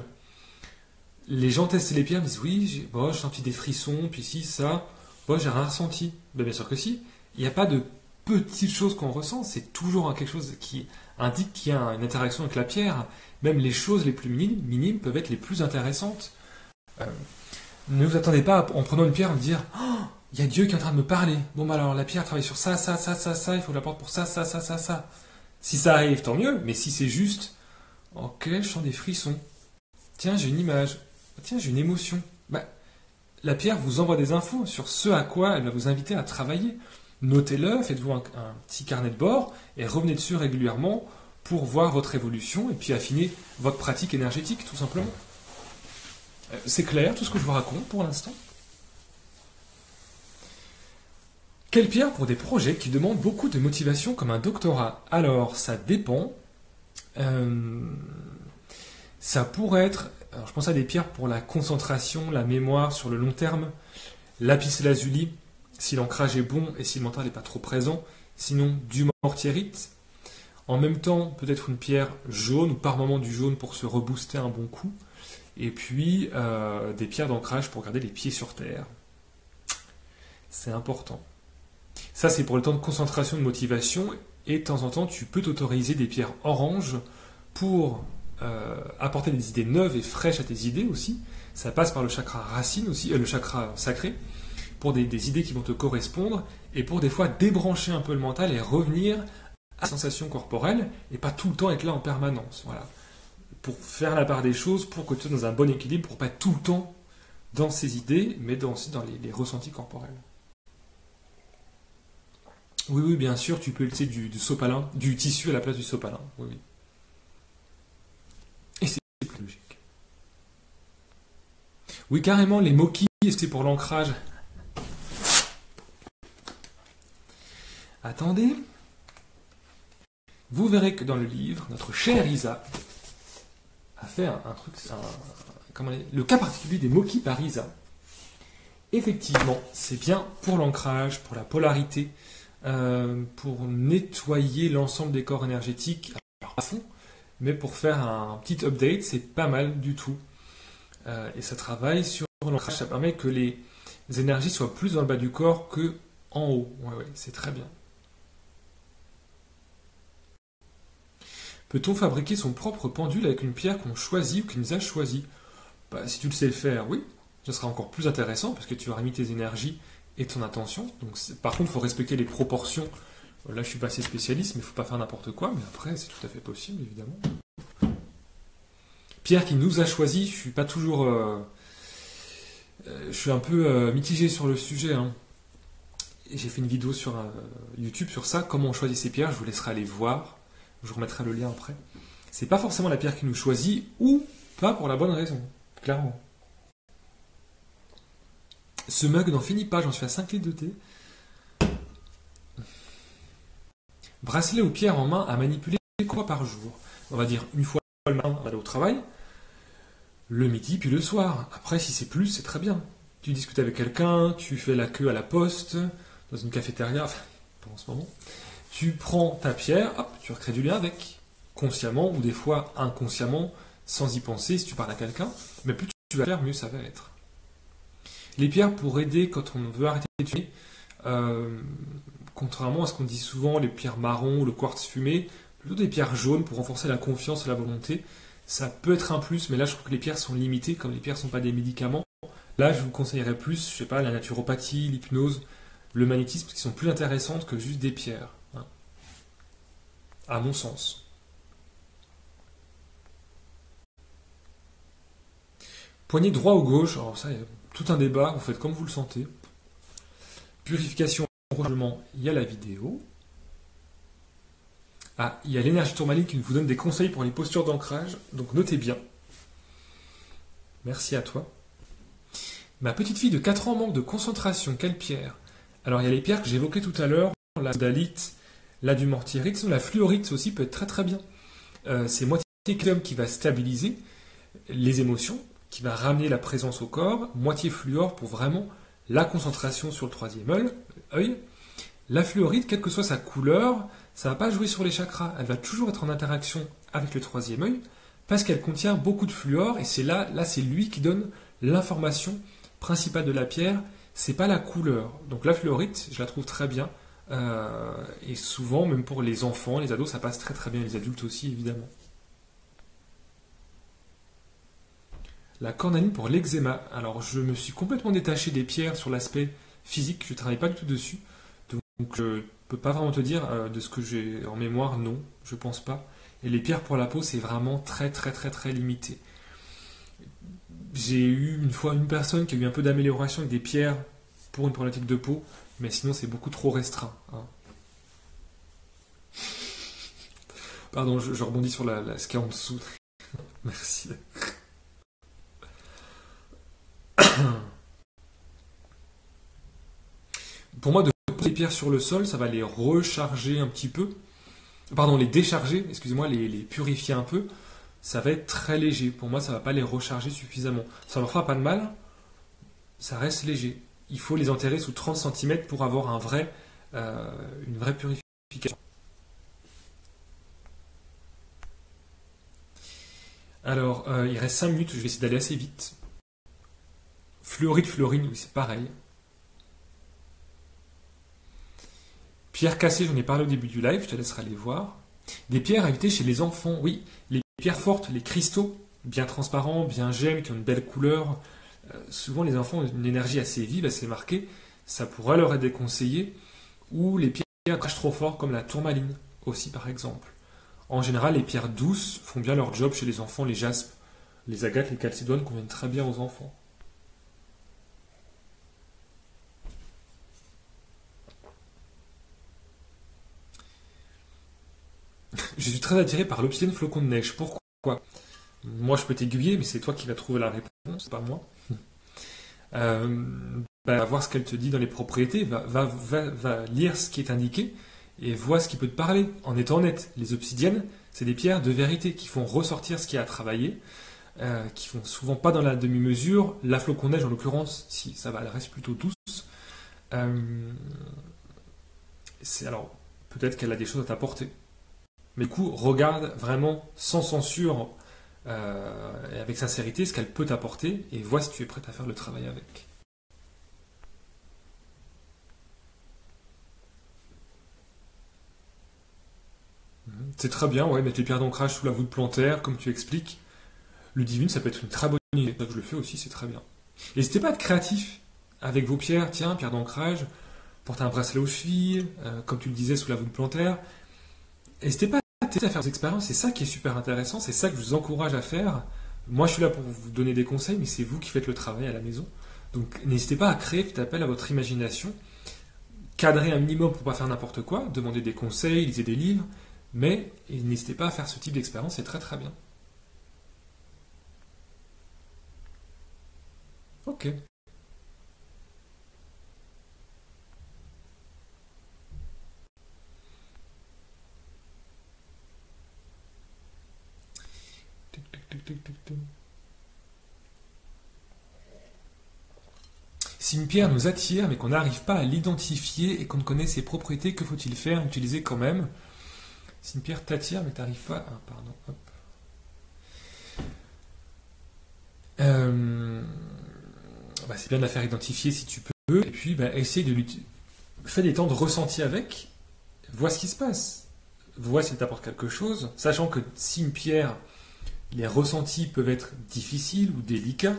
les gens testent les pierres, me disent oui, j'ai senti des frissons, puis si, ça, j'ai rien ressenti. Ben, bien sûr que si. Il n'y a pas de petites choses qu'on ressent, c'est toujours quelque chose qui indique qu'il y a une interaction avec la pierre. Même les choses les plus minimes peuvent être les plus intéressantes. Ne vous attendez pas en prenant une pierre à me dire oh, il y a Dieu qui est en train de me parler. Bon, bah alors la pierre travaille sur ça, ça, ça, ça, ça, il faut que je la porte pour ça, ça, ça, ça, ça. Si ça arrive, tant mieux, mais si c'est juste ok, je sens des frissons. Tiens, j'ai une image. Tiens, j'ai une émotion. Bah, la pierre vous envoie des infos sur ce à quoi elle va vous inviter à travailler. Notez-le, faites-vous un petit carnet de bord et revenez dessus régulièrement pour voir votre évolution et puis affiner votre pratique énergétique, tout simplement. C'est clair, tout ce que je vous raconte pour l'instant. Quelle pierre pour des projets qui demandent beaucoup de motivation comme un doctorat? Alors, ça dépend. Ça pourrait être, alors je pense à des pierres pour la concentration, la mémoire sur le long terme, lapis-lazuli, si l'ancrage est bon et si le mental n'est pas trop présent, sinon du mortierite. En même temps, peut-être une pierre jaune ou par moment du jaune pour se rebooster un bon coup. Et puis des pierres d'ancrage pour garder les pieds sur terre. C'est important. Ça, c'est pour le temps de concentration, de motivation. Et de temps en temps, tu peux t'autoriser des pierres oranges pour apporter des idées neuves et fraîches à tes idées aussi. Ça passe par le chakra racine aussi, le chakra sacré, pour des idées qui vont te correspondre et pour des fois débrancher un peu le mental et revenir à la sensation corporelle et pas tout le temps être là en permanence. Voilà. Pour faire la part des choses, pour que tu sois dans un bon équilibre, pour pas être tout le temps dans ces idées, mais aussi dans les ressentis corporels. Oui, bien sûr, tu peux utiliser du sopalin, du tissu à la place du sopalin. Oui. Et c'est plus logique. Oui, carrément, les moquis, c'est pour l'ancrage. Attendez. Vous verrez que dans le livre, notre chère Isa a fait un truc, le cas particulier des moquis par Isa. Effectivement, c'est bien pour l'ancrage, pour la polarité, pour nettoyer l'ensemble des corps énergétiques à fond, mais pour faire un petit update, c'est pas mal du tout. Et ça travaille sur l'ancrage, ça permet que les énergies soient plus dans le bas du corps que en haut. Ouais, c'est très bien. Peut-on fabriquer son propre pendule avec une pierre qu'on choisit ou qui nous a choisi? Si tu le sais le faire, oui, ce sera encore plus intéressant parce que tu auras mis tes énergies et ton attention. Donc, par contre, il faut respecter les proportions. Là, je ne suis pas assez spécialiste, mais il ne faut pas faire n'importe quoi. Mais après, c'est tout à fait possible, évidemment. Pierre qui nous a choisi, je suis pas toujours... je suis un peu mitigé sur le sujet. Hein. J'ai fait une vidéo sur YouTube sur ça, comment on choisit ses pierres. Je vous laisserai aller voir. Je vous remettrai le lien après. C'est pas forcément la pierre qui nous choisit ou pas pour la bonne raison, clairement. Ce mug n'en finit pas, j'en suis à 5 litres de thé. Bracelet ou pierre en main à manipuler quoi par jour? On va dire une fois le matin, on va aller au travail, le midi puis le soir. Après, si c'est plus, c'est très bien. Tu discutes avec quelqu'un, tu fais la queue à la poste, dans une cafétéria, enfin, pas en ce moment. Tu prends ta pierre, hop, tu recrées du lien avec, consciemment ou des fois inconsciemment, sans y penser si tu parles à quelqu'un, mais plus tu vas faire, mieux ça va être. Les pierres pour aider quand on veut arrêter de fumer, contrairement à ce qu'on dit souvent, les pierres marron ou le quartz fumé, plutôt des pierres jaunes pour renforcer la confiance et la volonté, ça peut être un plus, mais là je trouve que les pierres sont limitées, comme les pierres ne sont pas des médicaments. Là je vous conseillerais plus, je sais pas, la naturopathie, l'hypnose, le magnétisme, qui sont plus intéressantes que juste des pierres. À mon sens. Poignet droit ou gauche, alors ça, il y a tout un débat, vous faites comme vous le sentez. Purification, rangement, il y a la vidéo. Ah, il y a l'énergie tourmaline qui vous donne des conseils pour les postures d'ancrage, donc notez bien. Merci à toi. Ma petite fille de 4 ans manque de concentration, quelle pierre? Alors il y a les pierres que j'évoquais tout à l'heure, la sodalite, la du mortierite, sinon la fluorite aussi peut être très très bien. C'est moitié calcium qui va stabiliser les émotions, qui va ramener la présence au corps, moitié fluor pour vraiment la concentration sur le troisième œil, La fluorite, quelle que soit sa couleur, ça va pas jouer sur les chakras. Elle va toujours être en interaction avec le troisième œil parce qu'elle contient beaucoup de fluor et là c'est lui qui donne l'information principale de la pierre. C'est pas la couleur. Donc la fluorite, je la trouve très bien. Et souvent, même pour les enfants, les ados, ça passe très très bien. Les adultes aussi, évidemment. La cornaline pour l'eczéma. Alors, je me suis complètement détaché des pierres sur l'aspect physique. Je ne travaille pas du tout dessus. Donc, je ne peux pas vraiment te dire de ce que j'ai en mémoire. Non, je pense pas. Et les pierres pour la peau, c'est vraiment très très très très limité. J'ai eu une fois une personne qui a eu un peu d'amélioration avec des pierres pour une problématique de peau, mais sinon c'est beaucoup trop restreint, hein. Pardon, je rebondis sur ce qu'il y a en dessous. Merci. Pour moi, de poser les pierres sur le sol, ça va les recharger un petit peu. Pardon, les décharger, excusez-moi, les purifier un peu. Ça va être très léger. Pour moi, ça va pas les recharger suffisamment. Ça leur fera pas de mal, ça reste léger. Il faut les enterrer sous 30 cm pour avoir une vraie purification. Alors, il reste 5 minutes, je vais essayer d'aller assez vite. Fluorite, fluorine, oui, c'est pareil. Pierres cassées, j'en ai parlé au début du live, je te laisserai aller voir. Des pierres à éviter chez les enfants, oui. Les pierres fortes, les cristaux, bien transparents, bien gemmes, qui ont une belle couleur. Souvent, les enfants ont une énergie assez vive, assez marquée. Ça pourrait leur être déconseillé. Ou les pierres crachent trop fort, comme la tourmaline, aussi par exemple. En général, les pierres douces font bien leur job chez les enfants, les jaspes, les agates, les chalcédoines conviennent très bien aux enfants. Je suis très attiré par l'obsidienne flocon de neige. Pourquoi? Moi, je peux t'aiguiller, mais c'est toi qui vas trouver la réponse, pas moi. Euh, Va voir ce qu'elle te dit dans les propriétés, va lire ce qui est indiqué et vois ce qui peut te parler en étant honnête. Les obsidiennes, c'est des pierres de vérité qui font ressortir ce qu'il y a à travailler, qui font souvent pas dans la demi-mesure. La flocon de neige, en l'occurrence, si ça va, elle reste plutôt douce. Euh, alors, peut-être qu'elle a des choses à t'apporter. Mais du coup, regarde vraiment sans censure et avec sincérité ce qu'elle peut t'apporter et vois si tu es prête à faire le travail avec. C'est très bien, ouais, mettre les pierres d'ancrage sous la voûte plantaire, comme tu expliques. Le divine, ça peut être une très bonne idée. Ça, je le fais aussi, c'est très bien. N'hésitez pas à être créatif avec vos pierres. Tiens, pierre d'ancrage, porter un bracelet aux chevilles, comme tu le disais, sous la voûte plantaire. N'hésitez pas à tester à faire des expériences. C'est ça qui est super intéressant. C'est ça que je vous encourage à faire. Moi, je suis là pour vous donner des conseils, mais c'est vous qui faites le travail à la maison. Donc, n'hésitez pas à créer, faites appel à votre imagination. Cadrer un minimum pour ne pas faire n'importe quoi. Demander des conseils, lisez des livres. Mais n'hésitez pas à faire ce type d'expérience, c'est très très bien. Ok. Tic, tic, tic, tic, tic, tic. Si une pierre nous attire mais qu'on n'arrive pas à l'identifier et qu'on ne connaît ses propriétés, que faut-il faire? Utiliser quand même. Si une pierre t'attire mais que tu n'arrives pas... Ah, pardon. Hop. Euh, c'est bien de la faire identifier si tu peux. Et puis, essaye de l'utiliser. Fais des temps de ressenti avec. Vois ce qui se passe. Vois s'il t'apporte quelque chose. Sachant que si une pierre, les ressentis peuvent être difficiles ou délicats,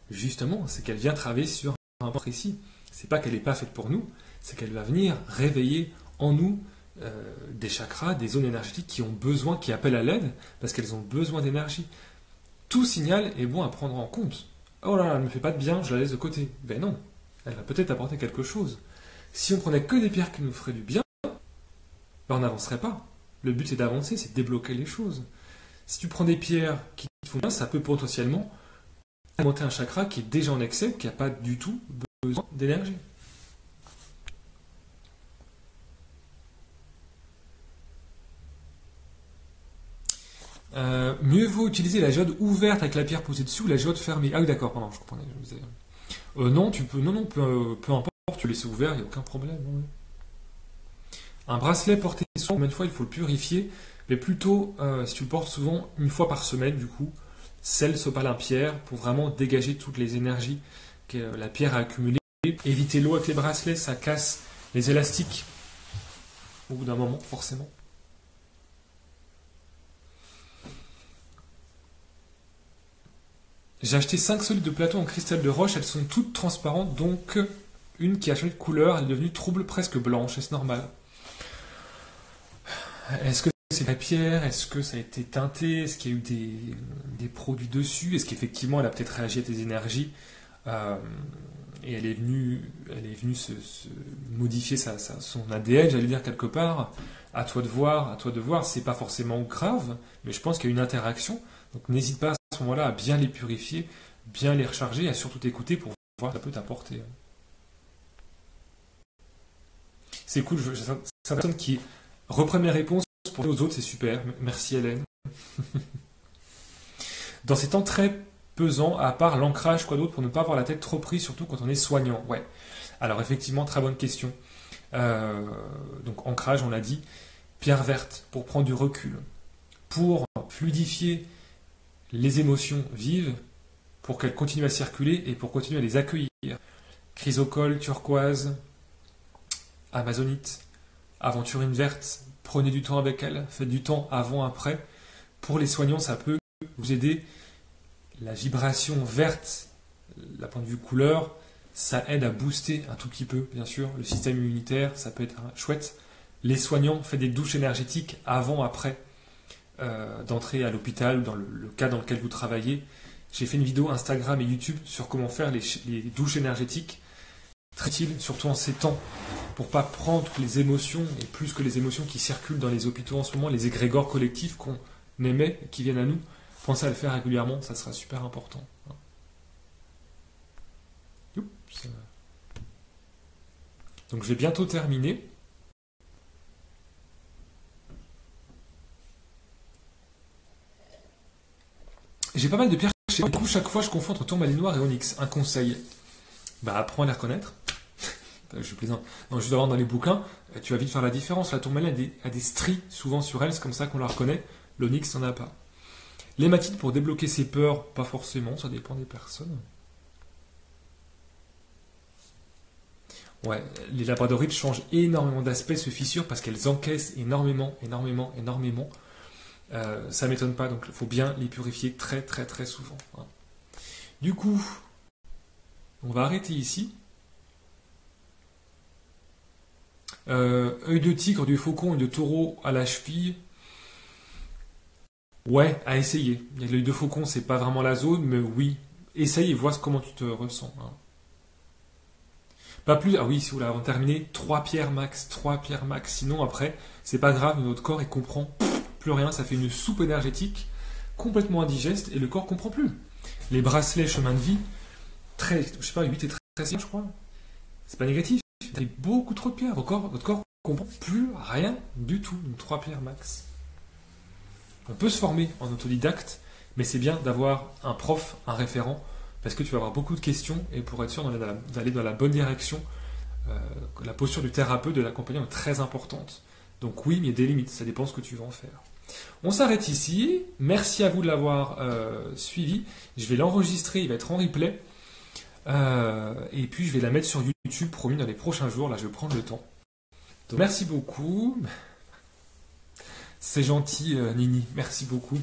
justement, c'est qu'elle vient travailler sur un point précis. C'est pas qu'elle n'est pas faite pour nous, c'est qu'elle va venir réveiller en nous des chakras, des zones énergétiques qui ont besoin, qui appellent à l'aide, parce qu'elles ont besoin d'énergie. Tout signal est bon à prendre en compte. Oh là là, elle ne me fait pas de bien, je la laisse de côté. Ben non, elle va peut-être apporter quelque chose. Si on prenait que des pierres qui nous feraient du bien, on n'avancerait pas. Le but c'est d'avancer, c'est de débloquer les choses. Si tu prends des pierres qui te font bien, ça peut potentiellement alimenter un chakra qui est déjà en excès, qui n'a pas du tout besoin d'énergie. Mieux vaut utiliser la géode ouverte avec la pierre posée dessus ou la géode fermée. Ah oui, d'accord, pardon, je comprenais. Je non, tu peux, non, peu importe, tu laisses ouvert, il n'y a aucun problème. Ouais. Un bracelet porté souvent, combien de fois il faut le purifier? Mais plutôt, si tu le portes souvent, une fois par semaine, du coup, sel, sopalin, pierre, pour vraiment dégager toutes les énergies que la pierre a accumulées. Éviter l'eau avec les bracelets, ça casse les élastiques au bout d'un moment, forcément. J'ai acheté 5 solides de plateau en cristal de roche, elles sont toutes transparentes, donc une qui a changé de couleur, elle est devenue trouble, presque blanche, est-ce normal? Est-ce que c'est la pierre? Est-ce que ça a été teinté? Est-ce qu'il y a eu des produits dessus? Est-ce qu'effectivement elle a peut-être réagi à tes énergies? Euh, et elle est venue se modifier son ADN, j'allais dire quelque part. À toi de voir, à toi de voir. C'est pas forcément grave, mais je pense qu'il y a une interaction. Donc n'hésite pas à ce moment-là à bien les purifier, bien les recharger, et à surtout t'écouter pour voir ce que ça peut t'apporter. C'est cool, c'est une personne qui reprend mes réponses pour les autres, c'est super. Merci Hélène. Dans ces temps très pesants, à part l'ancrage, quoi d'autre pour ne pas avoir la tête trop prise, surtout quand on est soignant? Ouais. Alors effectivement, très bonne question. Euh, donc ancrage, on l'a dit. Pierre verte pour prendre du recul, pour fluidifier les émotions vives, pour qu'elles continuent à circuler et pour continuer à les accueillir. Chrysocole, turquoise, amazonite, aventurine verte. Prenez du temps avec elle, faites du temps avant, après. Pour les soignants, ça peut vous aider. La vibration verte, la point de vue couleur, ça aide à booster un tout petit peu, bien sûr, le système immunitaire, ça peut être chouette. Les soignants, faites des douches énergétiques avant, après d'entrer à l'hôpital ou dans le cas dans lequel vous travaillez. J'ai fait une vidéo Instagram et YouTube sur comment faire les douches énergétiques. Très utile, surtout en ces temps, pour pas prendre toutes les émotions, et plus que les émotions qui circulent dans les hôpitaux en ce moment, les égrégores collectifs qu'on émet, qui viennent à nous. Pensez à le faire régulièrement, ça sera super important. Oups. Donc je vais bientôt terminer. J'ai pas mal de pierres chez moi. Du coup, chaque fois, je confonds entre tourmaline noire et onyx. Un conseil, bah apprends à les reconnaître. Je plaisante. Non, juste avant dans les bouquins, tu vas vite faire la différence. La tourmaline a des stries souvent sur elle, c'est comme ça qu'on la reconnaît. L'onyx n'en a pas. L'hématite pour débloquer ses peurs, pas forcément, ça dépend des personnes. Ouais, les labradorites changent énormément d'aspect, se fissurent parce qu'elles encaissent énormément, énormément, énormément. Ça m'étonne pas, donc il faut bien les purifier très très très souvent. Hein. Du coup, on va arrêter ici. Œil de tigre, du faucon et de taureau à la cheville. Ouais, à essayer. L'œil de faucon, c'est pas vraiment la zone, mais oui. Essaye et vois comment tu te ressens. Hein. Pas plus. Ah oui, si vous l'avez terminé, 3 pierres max, 3 pierres max. Sinon, après, c'est pas grave, notre corps, il comprend plus rien. Ça fait une soupe énergétique complètement indigeste et le corps comprend plus. Les bracelets chemin de vie, je sais pas, 8 et 13, je crois. C'est pas négatif. Vous avez beaucoup trop de pierres. Votre corps comprend plus rien du tout. Donc 3 pierres max. On peut se former en autodidacte, mais c'est bien d'avoir un prof, un référent, parce que tu vas avoir beaucoup de questions et pour être sûr d'aller dans la bonne direction, la posture du thérapeute, de l'accompagnant est très importante. Donc oui, mais il y a des limites, ça dépend ce que tu vas en faire. On s'arrête ici. Merci à vous de l'avoir suivi. Je vais l'enregistrer, il va être en replay. Et puis je vais la mettre sur YouTube, promis, dans les prochains jours. Là, je vais prendre le temps. Donc, merci beaucoup. C'est gentil, Nini. Merci beaucoup.